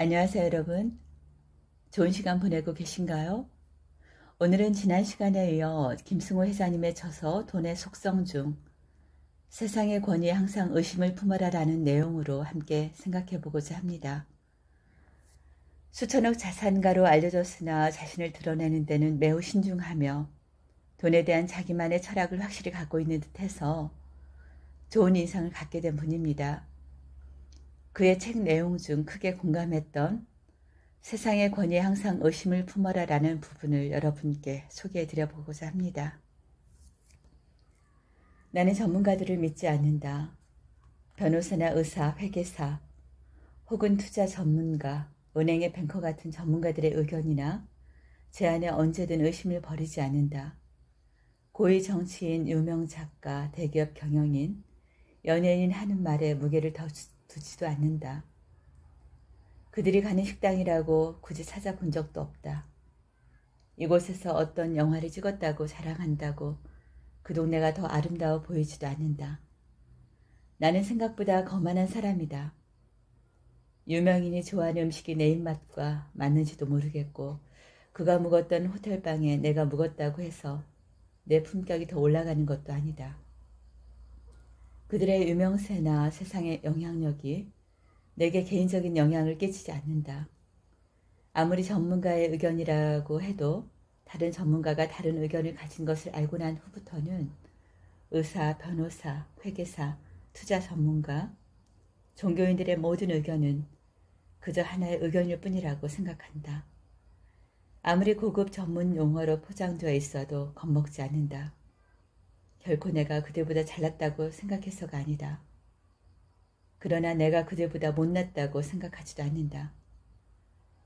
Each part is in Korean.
안녕하세요, 여러분. 좋은 시간 보내고 계신가요? 오늘은 지난 시간에 이어 김승호 회장님의 저서 돈의 속성 중 세상의 권위에 항상 의심을 품어라라는 내용으로 함께 생각해 보고자 합니다. 수천억 자산가로 알려졌으나 자신을 드러내는 데는 매우 신중하며 돈에 대한 자기만의 철학을 확실히 갖고 있는 듯해서 좋은 인상을 갖게 된 분입니다. 그의 책 내용 중 크게 공감했던 세상의 권위에 항상 의심을 품어라 라는 부분을 여러분께 소개해 드려 보고자 합니다. 나는 전문가들을 믿지 않는다. 변호사나 의사, 회계사, 혹은 투자 전문가, 은행의 뱅커 같은 전문가들의 의견이나 제안에 언제든 의심을 버리지 않는다. 고위 정치인, 유명 작가, 대기업 경영인, 연예인 하는 말에 무게를 더 두지도 않는다. 그들이 가는 식당이라고 굳이 찾아본 적도 없다. 이곳에서 어떤 영화를 찍었다고 자랑한다고 그 동네가 더 아름다워 보이지도 않는다. 나는 생각보다 거만한 사람이다. 유명인이 좋아하는 음식이 내 입맛과 맞는지도 모르겠고 그가 묵었던 호텔방에 내가 묵었다고 해서 내 품격이 더 올라가는 것도 아니다. 그들의 유명세나 세상의 영향력이 내게 개인적인 영향을 끼치지 않는다. 아무리 전문가의 의견이라고 해도 다른 전문가가 다른 의견을 가진 것을 알고 난 후부터는 의사, 변호사, 회계사, 투자 전문가, 종교인들의 모든 의견은 그저 하나의 의견일 뿐이라고 생각한다. 아무리 고급 전문 용어로 포장되어 있어도 겁먹지 않는다. 결코 내가 그들보다 잘났다고 생각해서가 아니다. 그러나 내가 그들보다 못났다고 생각하지도 않는다.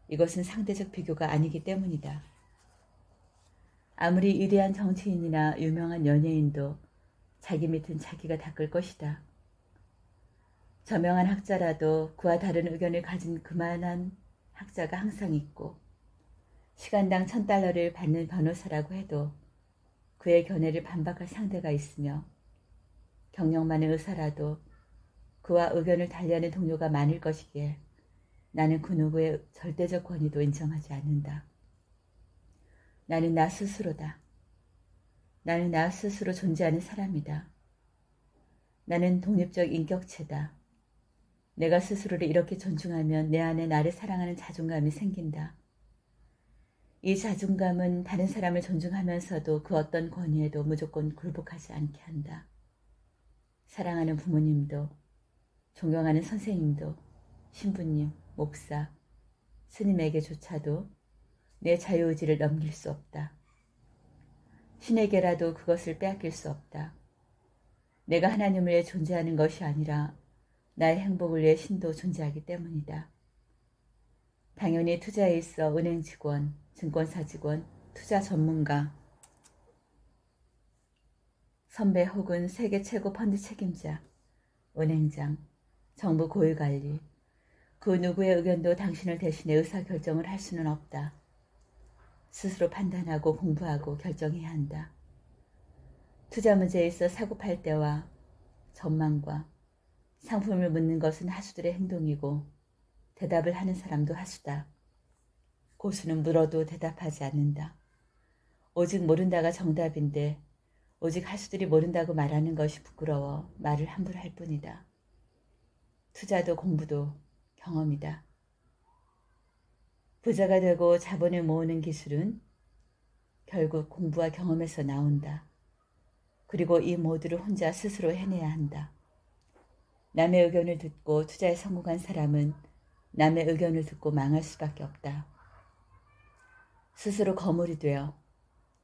이것은 상대적 비교가 아니기 때문이다. 아무리 위대한 정치인이나 유명한 연예인도 자기 밑은 자기가 닦을 것이다. 저명한 학자라도 그와 다른 의견을 가진 그만한 학자가 항상 있고 시간당 $1000를 받는 변호사라고 해도 그의 견해를 반박할 상대가 있으며 경력 많은 의사라도 그와 의견을 달리하는 동료가 많을 것이기에 나는 그 누구의 절대적 권위도 인정하지 않는다. 나는 나 스스로다. 나는 나 스스로 존재하는 사람이다. 나는 독립적 인격체다. 내가 스스로를 이렇게 존중하면 내 안에 나를 사랑하는 자존감이 생긴다. 이 자존감은 다른 사람을 존중하면서도 그 어떤 권위에도 무조건 굴복하지 않게 한다. 사랑하는 부모님도 존경하는 선생님도 신부님, 목사, 스님에게조차도 내 자유의지를 넘길 수 없다. 신에게라도 그것을 빼앗길 수 없다. 내가 하나님을 위해 존재하는 것이 아니라 나의 행복을 위해 신도 존재하기 때문이다. 당연히 투자에 있어 은행 직원, 증권사 직원, 투자 전문가, 선배 혹은 세계 최고 펀드 책임자, 은행장, 정부 고위관리, 그 누구의 의견도 당신을 대신해 의사결정을 할 수는 없다. 스스로 판단하고 공부하고 결정해야 한다. 투자 문제에 있어 사고팔 때와 전망과 상품을 묻는 것은 하수들의 행동이고 대답을 하는 사람도 하수다. 고수는 물어도 대답하지 않는다. 오직 모른다가 정답인데 오직 하수들이 모른다고 말하는 것이 부끄러워 말을 함부로 할 뿐이다. 투자도 공부도 경험이다. 부자가 되고 자본을 모으는 기술은 결국 공부와 경험에서 나온다. 그리고 이 모두를 혼자 스스로 해내야 한다. 남의 의견을 듣고 투자에 성공한 사람은 남의 의견을 듣고 망할 수밖에 없다. 스스로 거물이 되어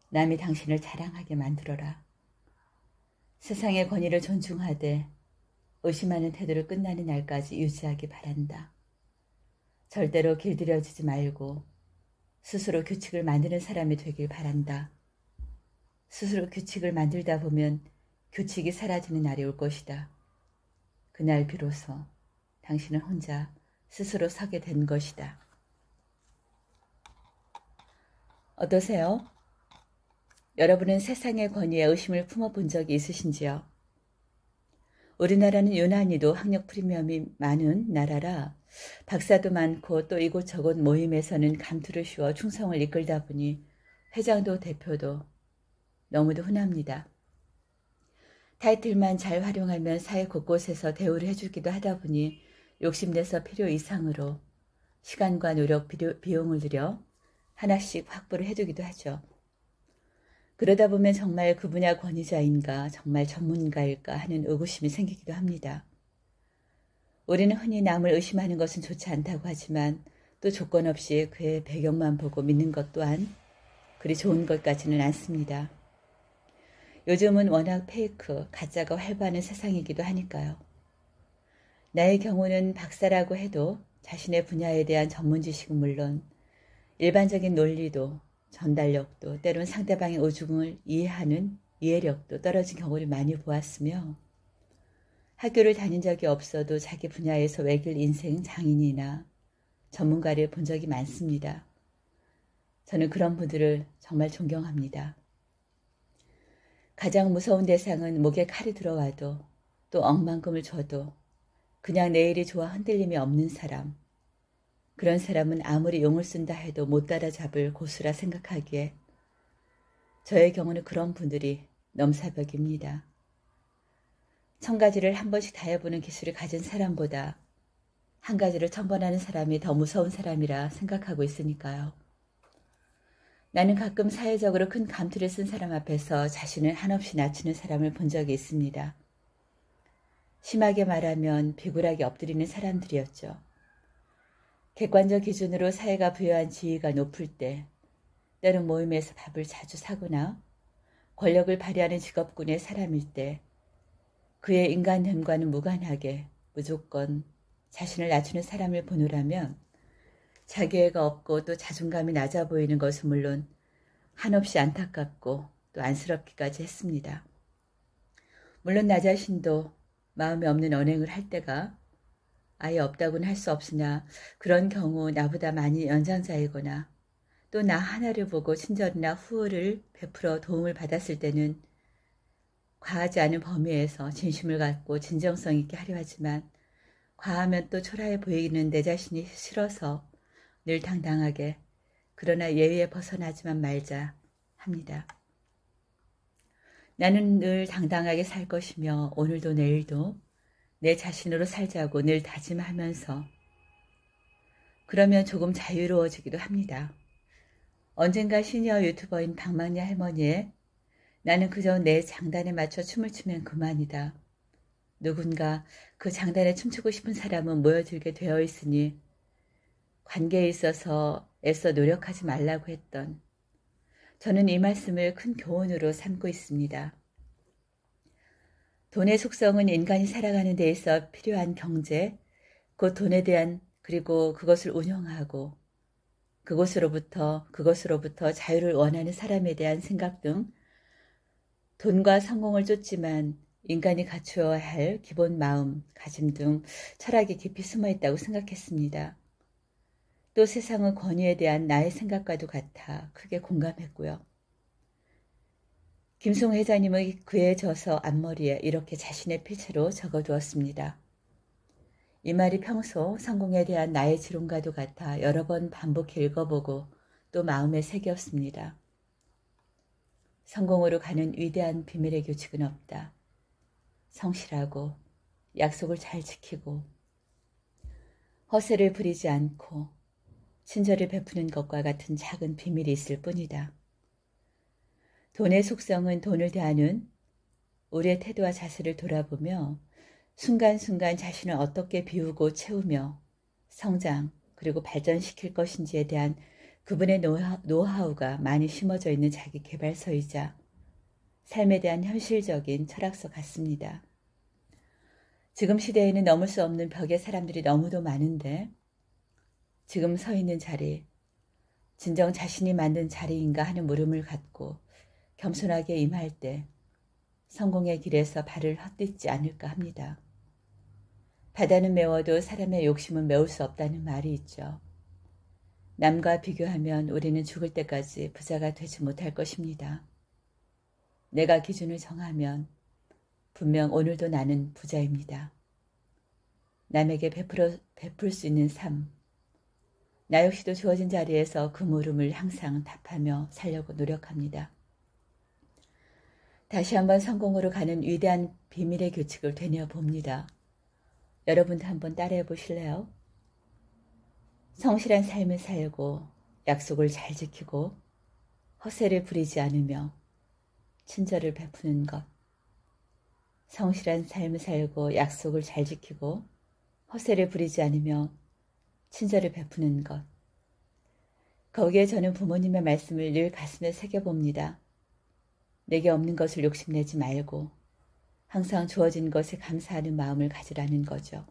남이 당신을 자랑하게 만들어라. 세상의 권위를 존중하되 의심하는 태도를 끝나는 날까지 유지하기 바란다. 절대로 길들여지지 말고 스스로 규칙을 만드는 사람이 되길 바란다. 스스로 규칙을 만들다 보면 규칙이 사라지는 날이 올 것이다. 그날 비로소 당신은 혼자 스스로 서게 된 것이다. 어떠세요? 여러분은 세상의 권위에 의심을 품어본 적이 있으신지요? 우리나라는 유난히도 학력 프리미엄이 많은 나라라 박사도 많고 또 이곳저곳 모임에서는 감투를 씌워 충성을 이끌다 보니 회장도 대표도 너무도 흔합니다. 타이틀만 잘 활용하면 사회 곳곳에서 대우를 해주기도 하다 보니 욕심내서 필요 이상으로 시간과 노력, 비용을 들여 하나씩 확보를 해두기도 하죠. 그러다 보면 정말 그 분야 권위자인가, 정말 전문가일까 하는 의구심이 생기기도 합니다. 우리는 흔히 남을 의심하는 것은 좋지 않다고 하지만 또 조건 없이 그의 배경만 보고 믿는 것 또한 그리 좋은 것 같지는 않습니다. 요즘은 워낙 페이크, 가짜가 활발한 세상이기도 하니까요. 나의 경우는 박사라고 해도 자신의 분야에 대한 전문 지식은 물론 일반적인 논리도 전달력도 때론 상대방의 오중을 이해하는 이해력도 떨어진 경우를 많이 보았으며 학교를 다닌 적이 없어도 자기 분야에서 외길 인생 장인이나 전문가를 본 적이 많습니다. 저는 그런 분들을 정말 존경합니다. 가장 무서운 대상은 목에 칼이 들어와도 또 억만금을 줘도 그냥 내 일이 좋아 흔들림이 없는 사람. 그런 사람은 아무리 용을 쓴다 해도 못 따라잡을 고수라 생각하기에 저의 경우는 그런 분들이 넘사벽입니다. 1000가지를 한 번씩 다 해보는 기술을 가진 사람보다 한 가지를 1000번 하는 사람이 더 무서운 사람이라 생각하고 있으니까요. 나는 가끔 사회적으로 큰 감투를 쓴 사람 앞에서 자신을 한없이 낮추는 사람을 본 적이 있습니다. 심하게 말하면 비굴하게 엎드리는 사람들이었죠. 객관적 기준으로 사회가 부여한 지위가 높을 때, 때론 모임에서 밥을 자주 사거나 권력을 발휘하는 직업군의 사람일 때 그의 인간됨과는 무관하게 무조건 자신을 낮추는 사람을 보노라면 자기애가 없고 또 자존감이 낮아 보이는 것은 물론 한없이 안타깝고 또 안쓰럽기까지 했습니다. 물론 나 자신도 마음에 없는 언행을 할 때가 아예 없다고는 할 수 없으나 그런 경우 나보다 많이 연장자이거나 또 나 하나를 보고 친절이나 후원을 베풀어 도움을 받았을 때는 과하지 않은 범위에서 진심을 갖고 진정성 있게 하려 하지만 과하면 또 초라해 보이는 내 자신이 싫어서 늘 당당하게 그러나 예의에 벗어나지만 말자 합니다. 나는 늘 당당하게 살 것이며 오늘도 내일도 내 자신으로 살자고 늘 다짐하면서 그러면 조금 자유로워지기도 합니다. 언젠가 시니어 유튜버인 박만리 할머니의 나는 그저 내 장단에 맞춰 춤을 추면 그만이다. 누군가 그 장단에 춤추고 싶은 사람은 모여들게 되어 있으니 관계에 있어서 애써 노력하지 말라고 했던 저는 이 말씀을 큰 교훈으로 삼고 있습니다. 돈의 속성은 인간이 살아가는 데 있어 필요한 경제, 곧 돈에 대한 그리고 그것을 운영하고 그것으로부터 자유를 원하는 사람에 대한 생각 등 돈과 성공을 쫓지만 인간이 갖추어야 할 기본 마음, 가짐 등 철학이 깊이 숨어 있다고 생각했습니다. 또 세상의 권위에 대한 나의 생각과도 같아 크게 공감했고요. 김송 회장님의 그의 저서 앞머리에 이렇게 자신의 필체로 적어두었습니다. 이 말이 평소 성공에 대한 나의 지론과도 같아 여러 번 반복해 읽어보고 또 마음에 새겼습니다. 성공으로 가는 위대한 비밀의 규칙은 없다. 성실하고 약속을 잘 지키고 허세를 부리지 않고 친절을 베푸는 것과 같은 작은 비밀이 있을 뿐이다. 돈의 속성은 돈을 대하는 우리의 태도와 자세를 돌아보며 순간순간 자신을 어떻게 비우고 채우며 성장 그리고 발전시킬 것인지에 대한 그분의 노하우가 많이 심어져 있는 자기 개발서이자 삶에 대한 현실적인 철학서 같습니다. 지금 시대에는 넘을 수 없는 벽의 사람들이 너무도 많은데 지금 서 있는 자리, 진정 자신이 만든 자리인가 하는 물음을 갖고 겸손하게 임할 때 성공의 길에서 발을 헛딛지 않을까 합니다. 바다는 메워도 사람의 욕심은 메울 수 없다는 말이 있죠. 남과 비교하면 우리는 죽을 때까지 부자가 되지 못할 것입니다. 내가 기준을 정하면 분명 오늘도 나는 부자입니다. 남에게 베풀 수 있는 삶. 나 역시도 주어진 자리에서 그 물음을 항상 답하며 살려고 노력합니다. 다시 한번 성공으로 가는 위대한 비밀의 규칙을 되뇌어봅니다. 여러분도 한번 따라해 보실래요? 성실한 삶을 살고 약속을 잘 지키고 허세를 부리지 않으며 친절을 베푸는 것. 성실한 삶을 살고 약속을 잘 지키고 허세를 부리지 않으며 친절을 베푸는 것. 거기에 저는 부모님의 말씀을 늘 가슴에 새겨봅니다. 내게 없는 것을 욕심내지 말고 항상 주어진 것에 감사하는 마음을 가지라는 거죠.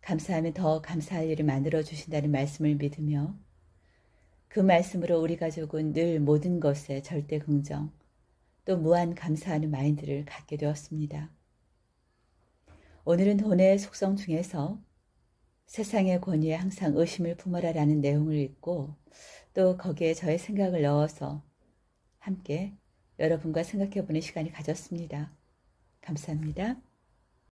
감사하면 더 감사할 일을 만들어주신다는 말씀을 믿으며 그 말씀으로 우리 가족은 늘 모든 것에 절대 긍정, 또 무한 감사하는 마인드를 갖게 되었습니다. 오늘은 돈의 속성 중에서 세상의 권위에 항상 의심을 품어라라는 내용을 읽고 또 거기에 저의 생각을 넣어서 함께 여러분과 생각해보는 시간이 가졌습니다. 감사합니다.